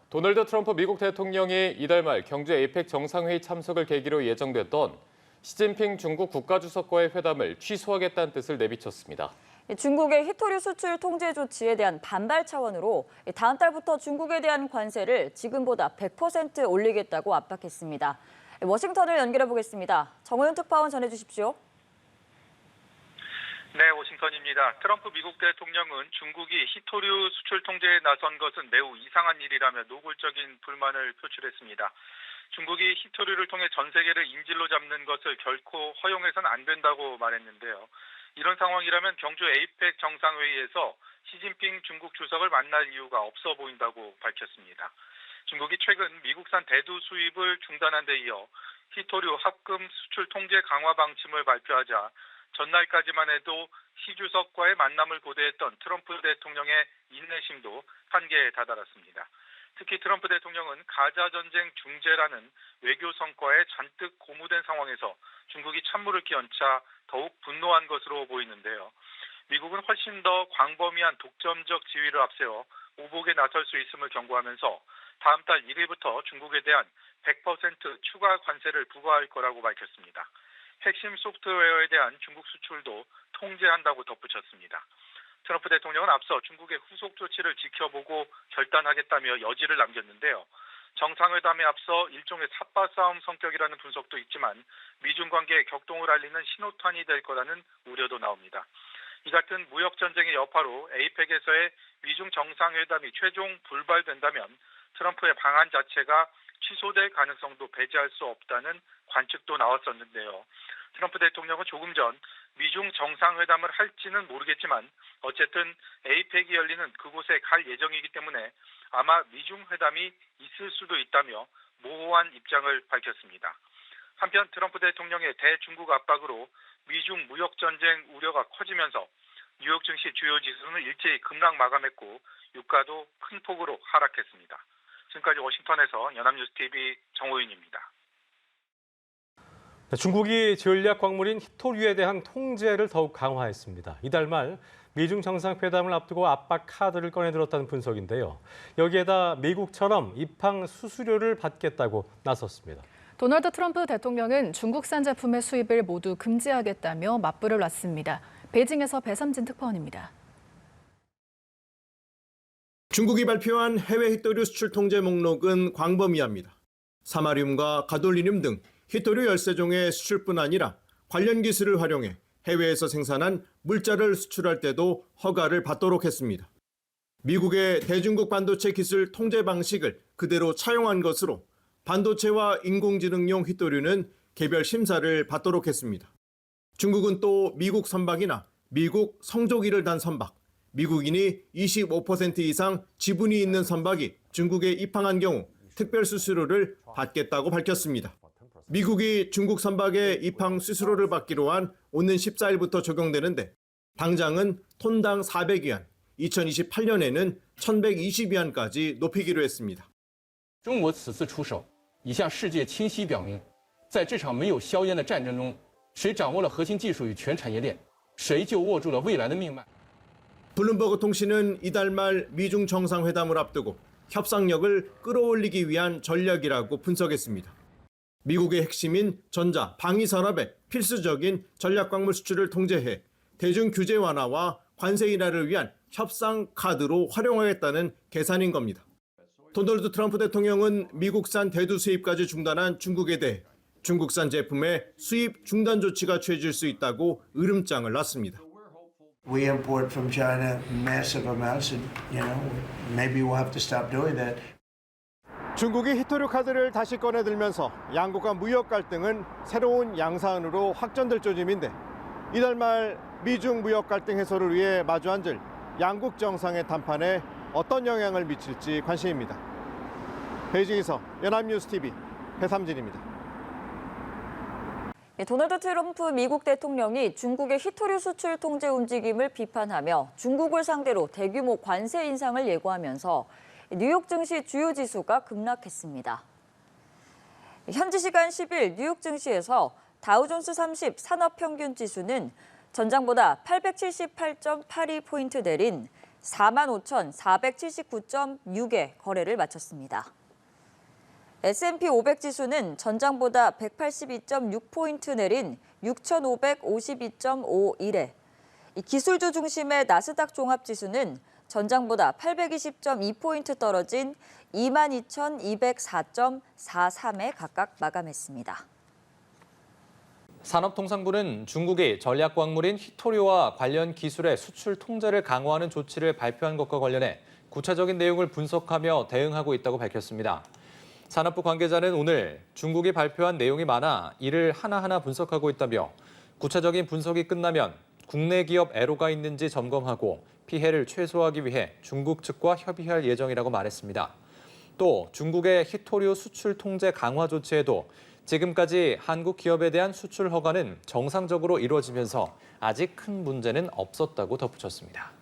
도널드 트럼프 미국 대통령이 이달 말 경주 에이펙 정상회의 참석을 계기로 예정됐던 시진핑 중국 국가주석과의 회담을 취소하겠다는 뜻을 내비쳤습니다. 중국의 히토류 수출 통제 조치에 대한 반발 차원으로 다음 달부터 중국에 대한 관세를 지금보다 100% 올리겠다고 압박했습니다. 워싱턴을 연결해 보겠습니다. 정호윤 특파원 전해주십시오. 네, 워싱턴입니다. 트럼프 미국 대통령은 중국이 히토류 수출 통제에 나선 것은 매우 이상한 일이라며 노골적인 불만을 표출했습니다. 중국이 히토류를 통해 전 세계를 인질로 잡는 것을 결코 허용해서는 안 된다고 말했는데요. 이런 상황이라면 경주 에이펙 정상회의에서 시진핑 중국 주석을 만날 이유가 없어 보인다고 밝혔습니다. 중국이 최근 미국산 대두 수입을 중단한 데 이어 히토류 합금 수출 통제 강화 방침을 발표하자 전날까지만 해도 시 주석과의 만남을 고대했던 트럼프 대통령의 인내심도 한계에 다다랐습니다. 특히 트럼프 대통령은 가자 전쟁 중재라는 외교 성과에 잔뜩 고무된 상황에서 중국이 찬물을 끼얹자 더욱 분노한 것으로 보이는데요. 미국은 훨씬 더 광범위한 독점적 지위를 앞세워 오복에 나설 수 있음을 경고하면서 다음 달 1일부터 중국에 대한 100% 추가 관세를 부과할 거라고 밝혔습니다. 핵심 소프트웨어에 대한 중국 수출도 통제한다고 덧붙였습니다. 트럼프 대통령은 앞서 중국의 후속 조치를 지켜보고 결단하겠다며 여지를 남겼는데요. 정상회담에 앞서 일종의 삿바싸움 성격이라는 분석도 있지만 미중 관계의 격동을 알리는 신호탄이 될 거라는 우려도 나옵니다. 이 같은 무역 전쟁의 여파로 에이펙에서의 미중 정상회담이 최종 불발된다면 트럼프의 방안 자체가 취소될 가능성도 배제할 수 없다는 관측도 나왔었는데요. 트럼프 대통령은 조금 전 미중 정상회담을 할지는 모르겠지만 어쨌든 에이펙이 열리는 그곳에 갈 예정이기 때문에 아마 미중 회담이 있을 수도 있다며 모호한 입장을 밝혔습니다. 한편 트럼프 대통령의 대중국 압박으로 미중 무역 전쟁 우려가 커지면서 뉴욕 증시 주요 지수는 일제히 급락 마감했고 유가도 큰 폭으로 하락했습니다. 지금까지 워싱턴에서 연합뉴스TV 정호윤입니다. 중국이 전략 광물인 히토류에 대한 통제를 더욱 강화했습니다. 이달 말 미중 정상회담을 앞두고 압박 카드를 꺼내들었다는 분석인데요. 여기에다 미국처럼 입항 수수료를 받겠다고 나섰습니다. 도널드 트럼프 대통령은 중국산 제품의 수입을 모두 금지하겠다며 맞불을 놨습니다. 베이징에서 배삼진 특파원입니다. 중국이 발표한 해외 히토류 수출 통제 목록은 광범위합니다. 사마륨과 가돌리늄 등 히토류 13종의 수출뿐 아니라 관련 기술을 활용해 해외에서 생산한 물자를 수출할 때도 허가를 받도록 했습니다. 미국의 대중국 반도체 기술 통제 방식을 그대로 차용한 것으로 반도체와 인공지능용 히토류는 개별 심사를 받도록 했습니다. 중국은 또 미국 선박이나 미국 성조기를 단 선박, 미국인이 25% 이상 지분이 있는 선박이 중국에 입항한 경우 특별 수수료를 받겠다고 밝혔습니다. 미국이 중국 선박의 입항 수수료를 받기로 한 오는 14일부터 적용되는데 당장은 톤당 400위안, 2028년에는 1120위안까지 높이기로 했습니다. 中国此次出手已向世界清晰表明在这场没有硝烟的战争中谁掌握了核心技术与全产业链谁就握住了未来的命脉 블룸버그 통신은 이달 말 미중 정상회담을 앞두고 협상력을 끌어올리기 위한 전략이라고 분석했습니다. 미국의 핵심인 전자, 방위 산업의 필수적인 전략광물 수출을 통제해 대중 규제 완화와 관세 인하를 위한 협상 카드로 활용하겠다는 계산인 겁니다. 도널드 트럼프 대통령은 미국산 대두 수입까지 중단한 중국에 대해 중국산 제품의 수입 중단 조치가 취해질 수 있다고 으름장을 놨습니다. We import from China massive amounts and, maybe we'll have to stop doing that. 중국이 히토류 카드를 다시 꺼내들면서 양국 간 무역 갈등은 새로운 양상으로 확전될 조짐인데 이달 말 미중 무역 갈등 해소를 위해 마주 앉을 양국 정상의談판에 어떤 영향을 미칠지 관심입니다. 베이징에서 연합뉴스TV 배삼진입니다. 도널드 트럼프 미국 대통령이 중국의 히토류 수출 통제 움직임을 비판하며 중국을 상대로 대규모 관세 인상을 예고하면서 뉴욕 증시 주요 지수가 급락했습니다. 현지 시간 10일 뉴욕 증시에서 다우존스 30 산업평균 지수는 전장보다 878.82포인트 내린 45,479.6의 거래를 마쳤습니다. S&P 500 지수는 전장보다 182.6포인트 내린 6,552.51에 기술주 중심의 나스닥 종합지수는 전장보다 820.2포인트 떨어진 22,204.43에 각각 마감했습니다. 산업통상부는 중국이 전략광물인 희토류와 관련 기술의 수출 통제를 강화하는 조치를 발표한 것과 관련해 구체적인 내용을 분석하며 대응하고 있다고 밝혔습니다. 산업부 관계자는 오늘 중국이 발표한 내용이 많아 이를 하나하나 분석하고 있다며 구체적인 분석이 끝나면 국내 기업 애로가 있는지 점검하고 피해를 최소화하기 위해 중국 측과 협의할 예정이라고 말했습니다. 또 중국의 희토류 수출 통제 강화 조치에도 지금까지 한국 기업에 대한 수출 허가는 정상적으로 이루어지면서 아직 큰 문제는 없었다고 덧붙였습니다.